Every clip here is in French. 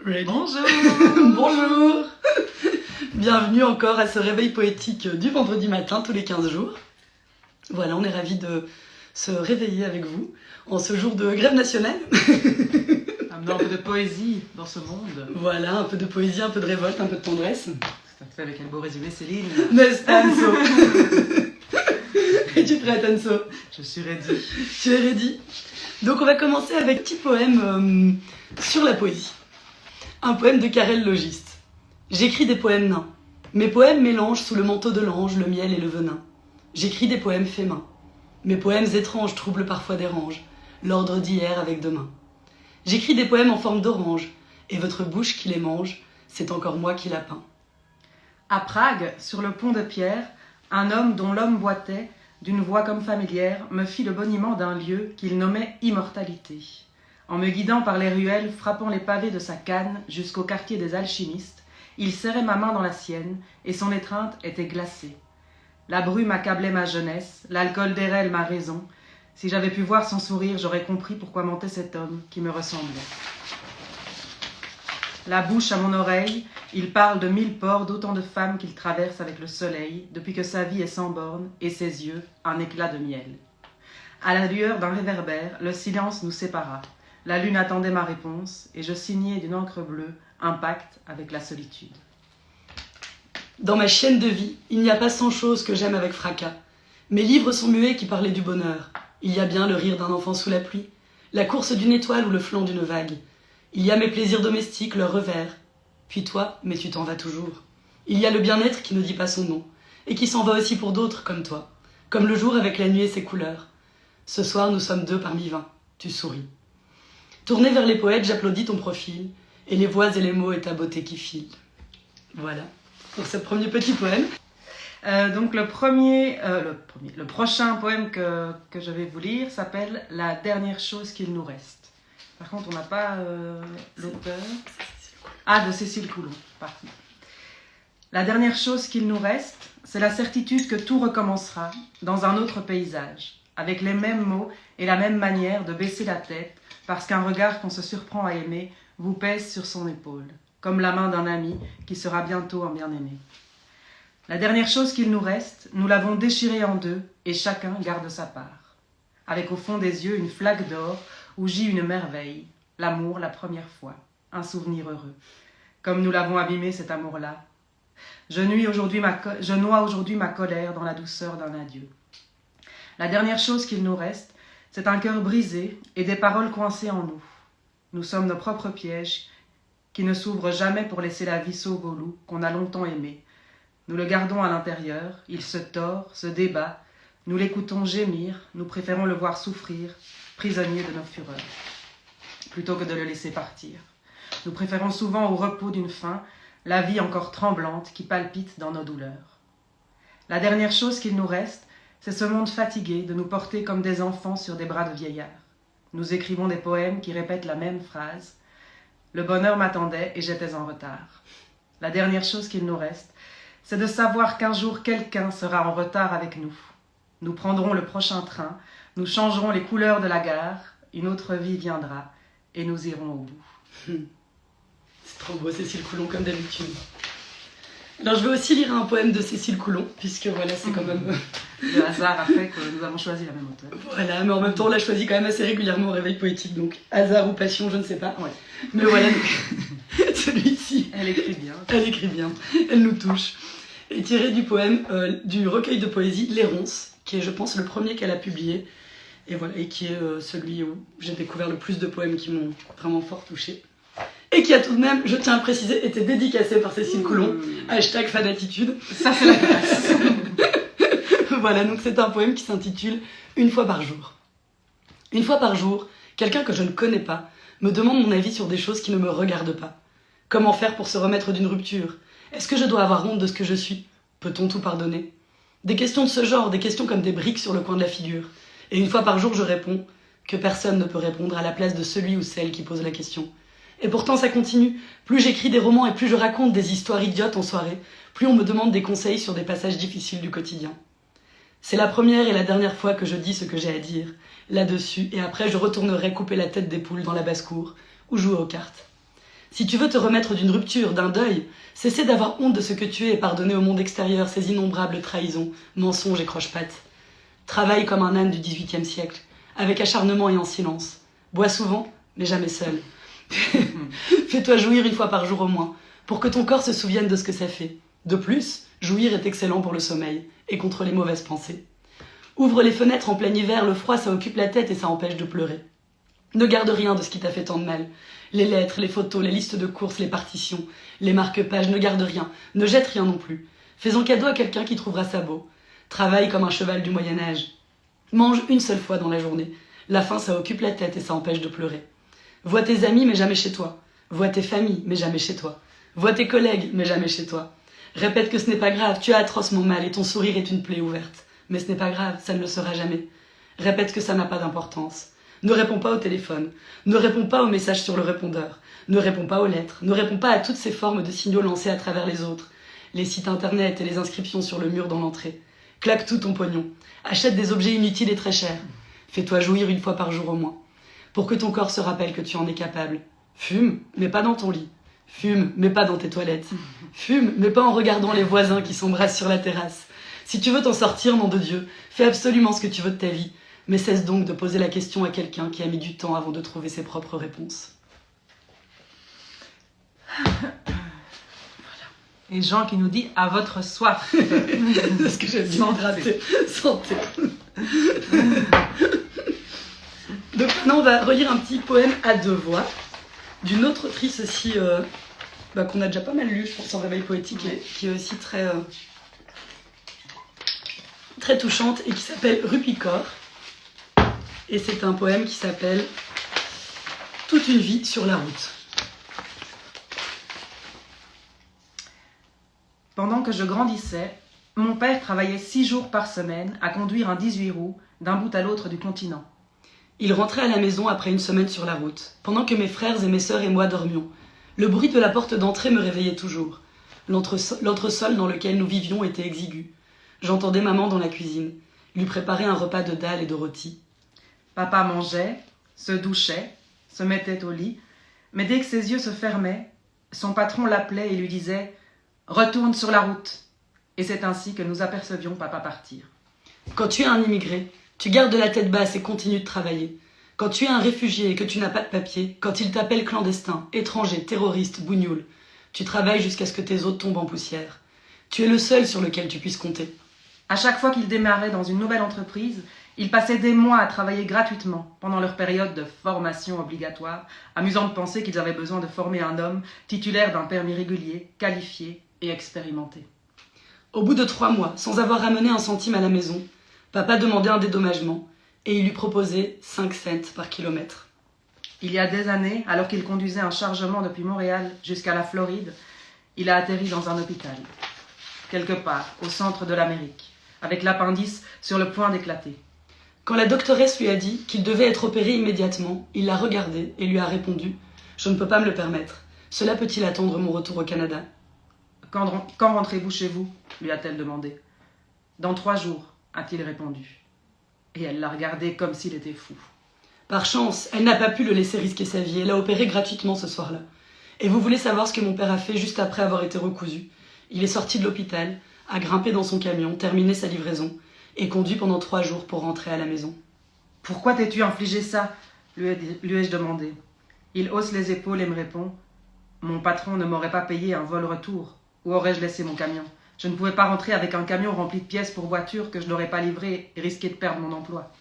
Ready. Bonjour. Bonjour. Bienvenue encore à ce réveil poétique du vendredi matin tous les 15 jours. Voilà, on est ravis de se réveiller avec vous en ce jour de grève nationale. Amenant un peu de poésie dans ce monde. Voilà, un peu de poésie, un peu de révolte, un peu de tendresse. Ça te fait avec un beau résumé, Céline. N'est-ce pas, Anso? Es-tu prête, Anso? Je suis ready. Tu es ready? Donc on va commencer avec un petit poème sur la poésie. Un poème de Karel Logiste. J'écris des poèmes nains. Mes poèmes mélangent sous le manteau de l'ange le miel et le venin. J'écris des poèmes faits main. Mes poèmes étranges troublent parfois dérangent l'ordre d'hier avec demain. J'écris des poèmes en forme d'orange, et votre bouche qui les mange, c'est encore moi qui la peins. À Prague, sur le pont de pierre, un homme dont l'homme boitait, d'une voix comme familière, me fit le boniment d'un lieu qu'il nommait immortalité. En me guidant par les ruelles, frappant les pavés de sa canne jusqu'au quartier des alchimistes, il serrait ma main dans la sienne, et son étreinte était glacée. La brume accablait ma jeunesse, l'alcool dérèle ma raison. Si j'avais pu voir son sourire, j'aurais compris pourquoi mentait cet homme qui me ressemblait. La bouche à mon oreille, il parle de 1000 ports, d'autant de femmes qu'il traverse avec le soleil, depuis que sa vie est sans bornes, et ses yeux, un éclat de miel. À la lueur d'un réverbère, le silence nous sépara. La lune attendait ma réponse, et je signai d'une encre bleue un pacte avec la solitude. Dans ma chaîne de vie, il n'y a pas 100 choses que j'aime avec fracas. Mes livres sont muets qui parlaient du bonheur. Il y a bien le rire d'un enfant sous la pluie, la course d'une étoile ou le flanc d'une vague. Il y a mes plaisirs domestiques, leur revers. Puis toi, mais tu t'en vas toujours. Il y a le bien-être qui ne dit pas son nom, et qui s'en va aussi pour d'autres comme toi, comme le jour avec la nuit et ses couleurs. Ce soir, nous sommes 2 parmi 20. Tu souris. Tourné vers les poètes, j'applaudis ton profil, et les voix et les mots et ta beauté qui filent. Voilà, pour ce premier petit poème. Donc le prochain poème que je vais vous lire s'appelle « La dernière chose qu'il nous reste ». Par contre, on n'a pas l'auteur. Ah, de Cécile Coulon, parfait. La dernière chose qu'il nous reste, c'est la certitude que tout recommencera dans un autre paysage, avec les mêmes mots et la même manière de baisser la tête, parce qu'un regard qu'on se surprend à aimer vous pèse sur son épaule, comme la main d'un ami qui sera bientôt un bien-aimé. La dernière chose qu'il nous reste, nous l'avons déchirée en 2 et chacun garde sa part. Avec au fond des yeux une flaque d'or où gît une merveille, l'amour la première fois, un souvenir heureux. Comme nous l'avons abîmé cet amour-là, je noie aujourd'hui ma colère dans la douceur d'un adieu. La dernière chose qu'il nous reste, c'est un cœur brisé et des paroles coincées en nous. Nous sommes nos propres pièges qui ne s'ouvrent jamais pour laisser la vie sauve au loup qu'on a longtemps aimé. Nous le gardons à l'intérieur, il se tord, se débat, nous l'écoutons gémir, nous préférons le voir souffrir, prisonnier de nos fureurs, plutôt que de le laisser partir. Nous préférons souvent au repos d'une faim la vie encore tremblante qui palpite dans nos douleurs. La dernière chose qu'il nous reste, c'est ce monde fatigué de nous porter comme des enfants sur des bras de vieillards. Nous écrivons des poèmes qui répètent la même phrase. Le bonheur m'attendait et j'étais en retard. La dernière chose qu'il nous reste, c'est de savoir qu'un jour quelqu'un sera en retard avec nous. Nous prendrons le prochain train, nous changerons les couleurs de la gare, une autre vie viendra et nous irons au bout. C'est trop beau, Cécile Coulon, comme d'habitude. Alors je vais aussi lire un poème de Cécile Coulon, puisque voilà, c'est quand même... Le hasard a fait que nous avons choisi la même auteure. Voilà, mais en même temps, on l'a choisi quand même assez régulièrement au réveil poétique, donc hasard ou passion, je ne sais pas. Ouais. Mais voilà, donc, celui-ci... Elle écrit bien. Elle écrit bien, elle nous touche. Est tiré du poème, du recueil de poésie Les Ronces, qui est, je pense, le premier qu'elle a publié, et voilà, et qui est celui où j'ai découvert le plus de poèmes qui m'ont vraiment fort touchée. Et qui a tout de même, je tiens à préciser, été dédicacé par Cécile Coulon, #fanatitude. Ça, c'est la classe. Voilà, donc c'est un poème qui s'intitule « Une fois par jour ». Une fois par jour, quelqu'un que je ne connais pas me demande mon avis sur des choses qui ne me regardent pas. Comment faire pour se remettre d'une rupture? Est-ce que je dois avoir honte de ce que je suis? Peut-on tout pardonner? Des questions de ce genre, des questions comme des briques sur le coin de la figure. Et une fois par jour, je réponds que personne ne peut répondre à la place de celui ou celle qui pose la question. Et pourtant, ça continue. Plus j'écris des romans et plus je raconte des histoires idiotes en soirée, plus on me demande des conseils sur des passages difficiles du quotidien. C'est la première et la dernière fois que je dis ce que j'ai à dire, là-dessus, et après je retournerai couper la tête des poules dans la basse-cour, ou jouer aux cartes. Si tu veux te remettre d'une rupture, d'un deuil, cesser d'avoir honte de ce que tu es et pardonner au monde extérieur ses innombrables trahisons, mensonges et croche-pattes. Travaille comme un âne du XVIIIe siècle, avec acharnement et en silence. Bois souvent, mais jamais seul. Fais-toi jouir une fois par jour au moins, pour que ton corps se souvienne de ce que ça fait. De plus, jouir est excellent pour le sommeil et contre les mauvaises pensées. Ouvre les fenêtres en plein hiver, le froid ça occupe la tête et ça empêche de pleurer. Ne garde rien de ce qui t'a fait tant de mal. Les lettres, les photos, les listes de courses, les partitions, les marque-pages, ne garde rien, ne jette rien non plus. Fais-en cadeau à quelqu'un qui trouvera ça beau. Travaille comme un cheval du Moyen-Âge. Mange une seule fois dans la journée. La faim ça occupe la tête et ça empêche de pleurer. Vois tes amis mais jamais chez toi. Vois tes familles mais jamais chez toi. Vois tes collègues mais jamais chez toi. Répète que ce n'est pas grave, tu as atrocement mal et ton sourire est une plaie ouverte. Mais ce n'est pas grave, ça ne le sera jamais. Répète que ça n'a pas d'importance. Ne réponds pas au téléphone. Ne réponds pas aux messages sur le répondeur. Ne réponds pas aux lettres. Ne réponds pas à toutes ces formes de signaux lancés à travers les autres. Les sites internet et les inscriptions sur le mur dans l'entrée. Claque tout ton pognon. Achète des objets inutiles et très chers. Fais-toi jouir une fois par jour au moins. Pour que ton corps se rappelle que tu en es capable. Fume, mais pas dans ton lit. Fume, mais pas dans tes toilettes. Fume, mais pas en regardant les voisins qui s'embrassent sur la terrasse. Si tu veux t'en sortir, nom de Dieu, fais absolument ce que tu veux de ta vie. Mais cesse donc de poser la question à quelqu'un qui a mis du temps avant de trouver ses propres réponses. Et Jean qui nous dit « à votre soif ». C'est ce que j'aime bien gratter. Santé. Donc maintenant, on va relire un petit poème à deux voix d'une autre autrice aussi, qu'on a déjà pas mal lu, je pense, en réveil poétique, et qui est aussi très touchante, et qui s'appelle Rupicor. Et c'est un poème qui s'appelle « Toute une vie sur la route ». Pendant que je grandissais, mon père travaillait 6 jours par semaine à conduire un 18 roues d'un bout à l'autre du continent. Il rentrait à la maison après une semaine sur la route, pendant que mes frères et mes sœurs et moi dormions. Le bruit de la porte d'entrée me réveillait toujours. L'entresol dans lequel nous vivions était exigu. J'entendais maman dans la cuisine, lui préparer un repas de dalle et de rôti. Papa mangeait, se douchait, se mettait au lit, mais dès que ses yeux se fermaient, son patron l'appelait et lui disait « Retourne sur la route !» Et c'est ainsi que nous apercevions papa partir. Quand tu es un immigré, tu gardes la tête basse et continues de travailler. Quand tu es un réfugié et que tu n'as pas de papier, quand ils t'appellent clandestin, étranger, terroriste, bougnoul, tu travailles jusqu'à ce que tes os tombent en poussière. Tu es le seul sur lequel tu puisses compter. À chaque fois qu'ils démarraient dans une nouvelle entreprise, ils passaient des mois à travailler gratuitement pendant leur période de formation obligatoire, amusant de penser qu'ils avaient besoin de former un homme titulaire d'un permis régulier, qualifié et expérimenté. Au bout de 3 mois, sans avoir ramené un centime à la maison, papa demandait un dédommagement et il lui proposait 5 cents par kilomètre. Il y a des années, alors qu'il conduisait un chargement depuis Montréal jusqu'à la Floride, il a atterri dans un hôpital, quelque part au centre de l'Amérique, avec l'appendice sur le point d'éclater. Quand la doctoresse lui a dit qu'il devait être opéré immédiatement, il l'a regardé et lui a répondu « Je ne peux pas me le permettre. Cela peut-il attendre mon retour au Canada ?» « Quand rentrez-vous chez vous ?» lui a-t-elle demandé. « Dans 3 jours », a-t-il répondu. Et elle l'a regardé comme s'il était fou. Par chance, elle n'a pas pu le laisser risquer sa vie et l'a opéré gratuitement ce soir-là. Et vous voulez savoir ce que mon père a fait juste après avoir été recousu? Il est sorti de l'hôpital, a grimpé dans son camion, terminé sa livraison et conduit pendant 3 jours pour rentrer à la maison. « Pourquoi t'es-tu infligé ça ?» lui ai-je demandé. Il hausse les épaules et me répond « Mon patron ne m'aurait pas payé un vol retour. Où aurais-je laissé mon camion? Je ne pouvais pas rentrer avec un camion rempli de pièces pour voiture que je n'aurais pas livré et risquer de perdre mon emploi. »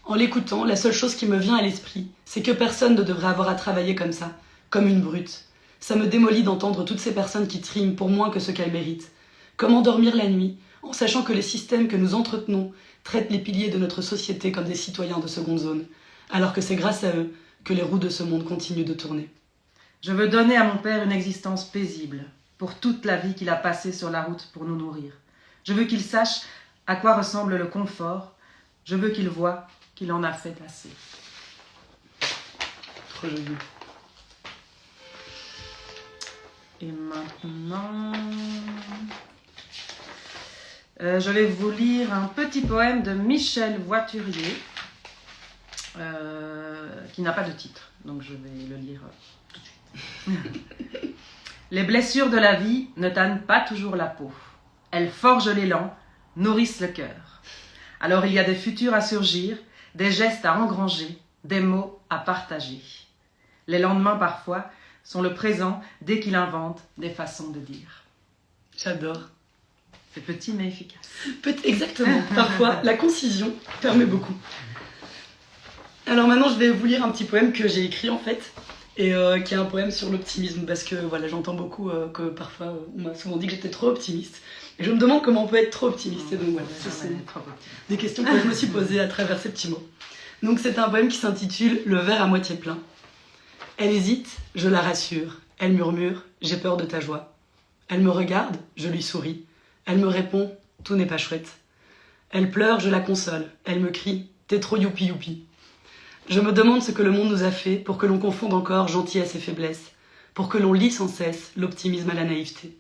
En l'écoutant, la seule chose qui me vient à l'esprit, c'est que personne ne devrait avoir à travailler comme ça, comme une brute. Ça me démolit d'entendre toutes ces personnes qui triment pour moins que ce qu'elles méritent. Comment dormir la nuit, en sachant que les systèmes que nous entretenons traitent les piliers de notre société comme des citoyens de seconde zone, alors que c'est grâce à eux que les roues de ce monde continuent de tourner. Je veux donner à mon père une existence paisible, pour toute la vie qu'il a passée sur la route pour nous nourrir. Je veux qu'il sache à quoi ressemble le confort. Je veux qu'il voie qu'il en a fait assez. Trop joli. Et maintenant, je vais vous lire un petit poème de Michel Voiturier, qui n'a pas de titre, donc je vais le lire tout de suite. Les blessures de la vie ne tannent pas toujours la peau. Elles forgent l'élan, nourrissent le cœur. Alors il y a des futurs à surgir, des gestes à engranger, des mots à partager. Les lendemains, parfois, sont le présent dès qu'il invente des façons de dire. J'adore. C'est petit mais efficace. Exactement. Parfois, la concision permet beaucoup. Alors maintenant, je vais vous lire un petit poème que j'ai écrit en fait, et qui est un poème sur l'optimisme, parce que voilà, j'entends beaucoup que parfois, on m'a souvent dit que j'étais trop optimiste. Et je me demande comment on peut être trop optimiste. Et donc voilà, ce sont des questions que je me suis posées à travers ces petits mots. Donc c'est un poème qui s'intitule « Le verre à moitié plein ». Elle hésite, je la rassure. Elle murmure, j'ai peur de ta joie. Elle me regarde, je lui souris. Elle me répond, tout n'est pas chouette. Elle pleure, je la console. Elle me crie, t'es trop youpi youpi. Je me demande ce que le monde nous a fait pour que l'on confonde encore gentillesse et faiblesse, pour que l'on lie sans cesse l'optimisme à la naïveté.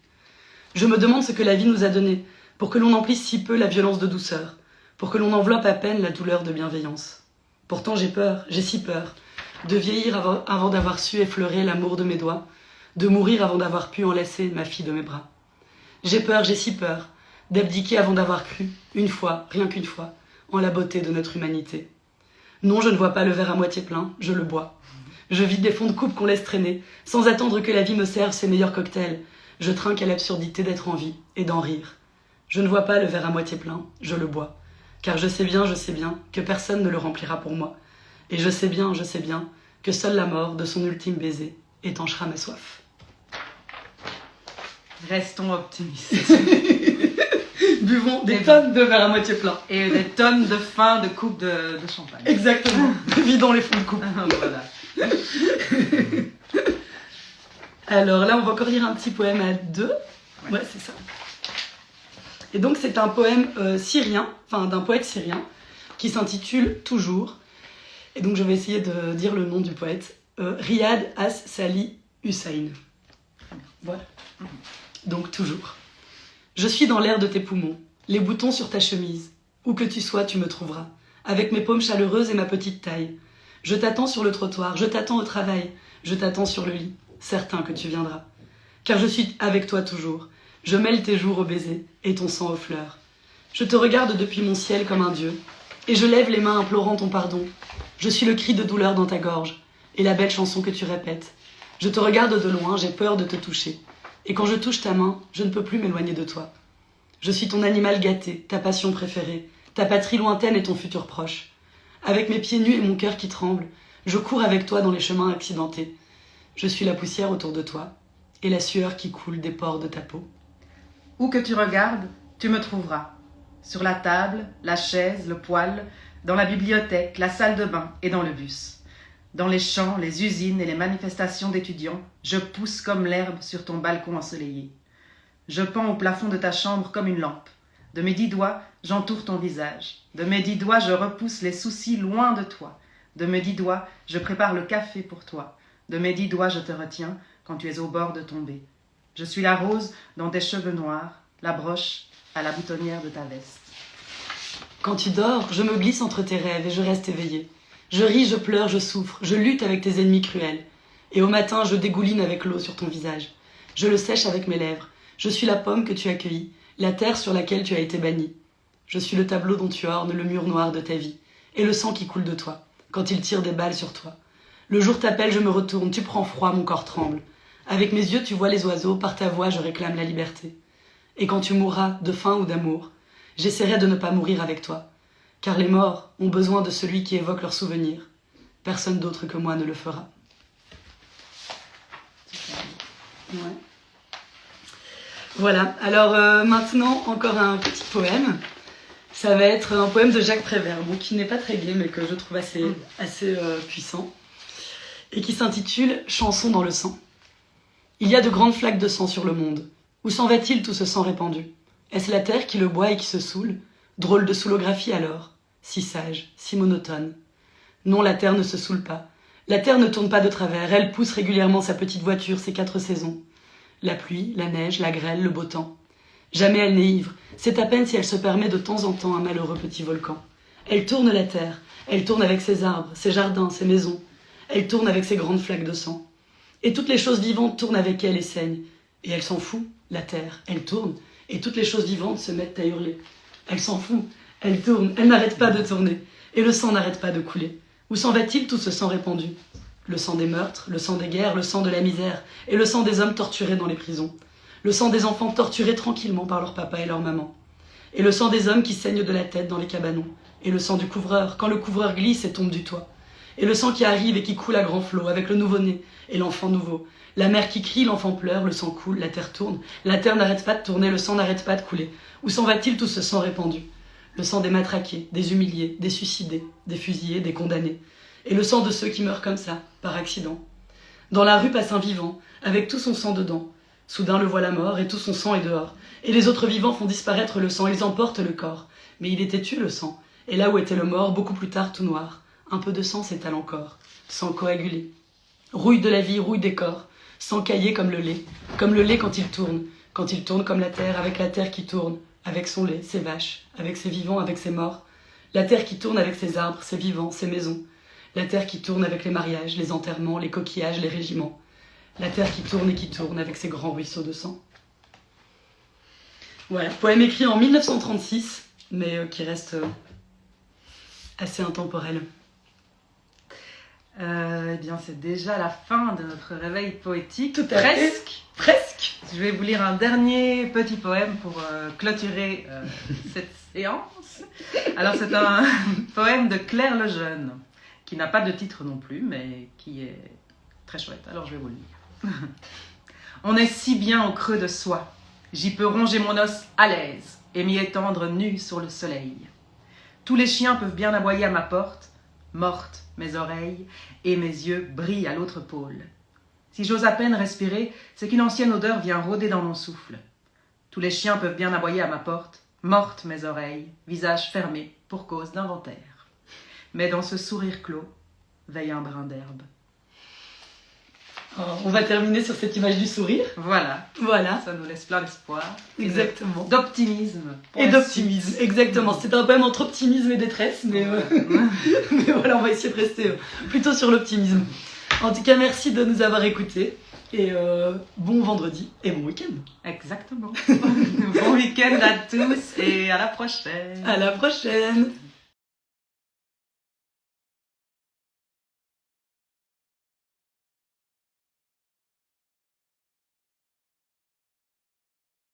Je me demande ce que la vie nous a donné pour que l'on emplisse si peu la violence de douceur, pour que l'on enveloppe à peine la douleur de bienveillance. Pourtant j'ai peur, j'ai si peur, de vieillir avant d'avoir su effleurer l'amour de mes doigts, de mourir avant d'avoir pu enlacer ma fille de mes bras. J'ai peur, j'ai si peur, d'abdiquer avant d'avoir cru, une fois, rien qu'une fois, en la beauté de notre humanité. Non, je ne vois pas le verre à moitié plein, je le bois. Je vide des fonds de coupe qu'on laisse traîner, sans attendre que la vie me serve ses meilleurs cocktails. Je trinque à l'absurdité d'être en vie et d'en rire. Je ne vois pas le verre à moitié plein, je le bois. Car je sais bien, que personne ne le remplira pour moi. Et je sais bien, que seule la mort de son ultime baiser étanchera ma soif. Restons optimistes. Buvons des tonnes de verre à moitié plein. Et des tonnes de fin de coupe de champagne. Exactement. Vidons les fonds de coupe. Voilà. Alors là, on va encore lire un petit poème à deux. Ouais, c'est ça. Et donc, c'est un poème syrien, enfin d'un poète syrien, qui s'intitule Toujours. Et donc, je vais essayer de dire le nom du poète. Riyad As-Sali Hussein. Voilà. Donc, toujours. Je suis dans l'air de tes poumons, les boutons sur ta chemise. Où que tu sois, tu me trouveras. Avec mes paumes chaleureuses et ma petite taille. Je t'attends sur le trottoir, je t'attends au travail, je t'attends sur le lit, certain que tu viendras. Car je suis avec toi toujours. Je mêle tes jours au baiser et ton sang aux fleurs. Je te regarde depuis mon ciel comme un dieu, et je lève les mains implorant ton pardon. Je suis le cri de douleur dans ta gorge, et la belle chanson que tu répètes. Je te regarde de loin, j'ai peur de te toucher. Et quand je touche ta main, je ne peux plus m'éloigner de toi. Je suis ton animal gâté, ta passion préférée, ta patrie lointaine et ton futur proche. Avec mes pieds nus et mon cœur qui tremble, je cours avec toi dans les chemins accidentés. Je suis la poussière autour de toi, et la sueur qui coule des pores de ta peau. Où que tu regardes, tu me trouveras. Sur la table, la chaise, le poêle, dans la bibliothèque, la salle de bain et dans le bus. Dans les champs, les usines et les manifestations d'étudiants, je pousse comme l'herbe sur ton balcon ensoleillé. Je pends au plafond de ta chambre comme une lampe. De mes 10 doigts, j'entoure ton visage. De mes 10 doigts, je repousse les soucis loin de toi. De mes 10 doigts, je prépare le café pour toi. De mes 10 doigts, je te retiens quand tu es au bord de tomber. Je suis la rose dans tes cheveux noirs, la broche à la boutonnière de ta veste. Quand tu dors, je me glisse entre tes rêves et je reste éveillée. Je ris, je pleure, je souffre, je lutte avec tes ennemis cruels. Et au matin, je dégouline avec l'eau sur ton visage. Je le sèche avec mes lèvres. Je suis la pomme que tu as cueillie, la terre sur laquelle tu as été banni. Je suis le tableau dont tu ornes le mur noir de ta vie, et le sang qui coule de toi, quand il tire des balles sur toi. Le jour t'appelle, je me retourne, tu prends froid, mon corps tremble. Avec mes yeux, tu vois les oiseaux, par ta voix, je réclame la liberté. Et quand tu mourras de faim ou d'amour, j'essaierai de ne pas mourir avec toi. Car les morts ont besoin de celui qui évoque leurs souvenirs. Personne d'autre que moi ne le fera. Ouais. Voilà, alors maintenant, encore un petit poème. Ça va être un poème de Jacques Prévert, bon, qui n'est pas très gai, mais que je trouve assez puissant. Et qui s'intitule « Chanson dans le sang ». Il y a de grandes flaques de sang sur le monde. Où s'en va-t-il tout ce sang répandu? Est-ce la terre qui le boit et qui se saoule? Drôle de soulographie alors, si sage, si monotone. Non, la terre ne se saoule pas. La terre ne tourne pas de travers, elle pousse régulièrement sa petite voiture, ses 4 saisons. La pluie, la neige, la grêle, le beau temps. Jamais elle n'est ivre, c'est à peine si elle se permet de temps en temps un malheureux petit volcan. Elle tourne la terre, elle tourne avec ses arbres, ses jardins, ses maisons. Elle tourne avec ses grandes flaques de sang. Et toutes les choses vivantes tournent avec elle et saignent. Et elle s'en fout, la terre, elle tourne. Et toutes les choses vivantes se mettent à hurler. Elle s'en fout, elle tourne, elle n'arrête pas de tourner. Et le sang n'arrête pas de couler. Où s'en va-t-il tout ce sang répandu? Le sang des meurtres, le sang des guerres, le sang de la misère, et le sang des hommes torturés dans les prisons. Le sang des enfants torturés tranquillement par leur papa et leur maman. Et le sang des hommes qui saignent de la tête dans les cabanons. Et le sang du couvreur, quand le couvreur glisse et tombe du toit. Et le sang qui arrive et qui coule à grands flots, avec le nouveau-né et l'enfant nouveau. La mère qui crie, l'enfant pleure, le sang coule, la terre tourne. La terre n'arrête pas de tourner, le sang n'arrête pas de couler. Où s'en va-t-il tout ce sang répandu? Le sang des matraqués, des humiliés, des suicidés, des fusillés, des condamnés. Et le sang de ceux qui meurent comme ça, par accident. Dans la rue passe un vivant, avec tout son sang dedans. Soudain le voilà mort, et tout son sang est dehors. Et les autres vivants font disparaître le sang, ils emportent le corps. Mais il était tu le sang, et là où était le mort, beaucoup plus tard tout noir. Un peu de sang s'étale encore, sang coagulé. Rouille de la vie, rouille des corps, sang caillé comme le lait quand il tourne comme la terre, avec la terre qui tourne, avec son lait, ses vaches, avec ses vivants, avec ses morts. La terre qui tourne avec ses arbres, ses vivants, ses maisons. La terre qui tourne avec les mariages, les enterrements, les coquillages, les régiments. La terre qui tourne et qui tourne avec ses grands ruisseaux de sang. Voilà, poème écrit en 1936, mais qui reste assez intemporel. Eh bien, c'est déjà la fin de notre réveil poétique. Tout à fait. Presque. Je vais vous lire un dernier petit poème pour clôturer cette séance. Alors, c'est un poème de Claire Lejeune, qui n'a pas de titre non plus, mais qui est très chouette. Alors, je vais vous le lire. On est si bien au creux de soi. J'y peux ronger mon os à l'aise et m'y étendre nu sur le soleil. Tous les chiens peuvent bien aboyer à ma porte, mortes mes oreilles, et mes yeux brillent à l'autre pôle. Si j'ose à peine respirer, c'est qu'une ancienne odeur vient rôder dans mon souffle. Tous les chiens peuvent bien aboyer à ma porte, mortes mes oreilles, visage fermé pour cause d'inventaire. Mais dans ce sourire clos, veille un brin d'herbe. Oh, on va terminer sur cette image du sourire. Voilà, Voilà. ça nous laisse plein d'espoir. Exactement. D'optimisme. Et d'optimisme, exactement. C'est un poème entre optimisme et détresse, mais voilà, on va essayer de rester plutôt sur l'optimisme. En tout cas, merci de nous avoir écoutés, et bon vendredi et bon week-end. Exactement. Bon week-end à tous et à la prochaine. À la prochaine.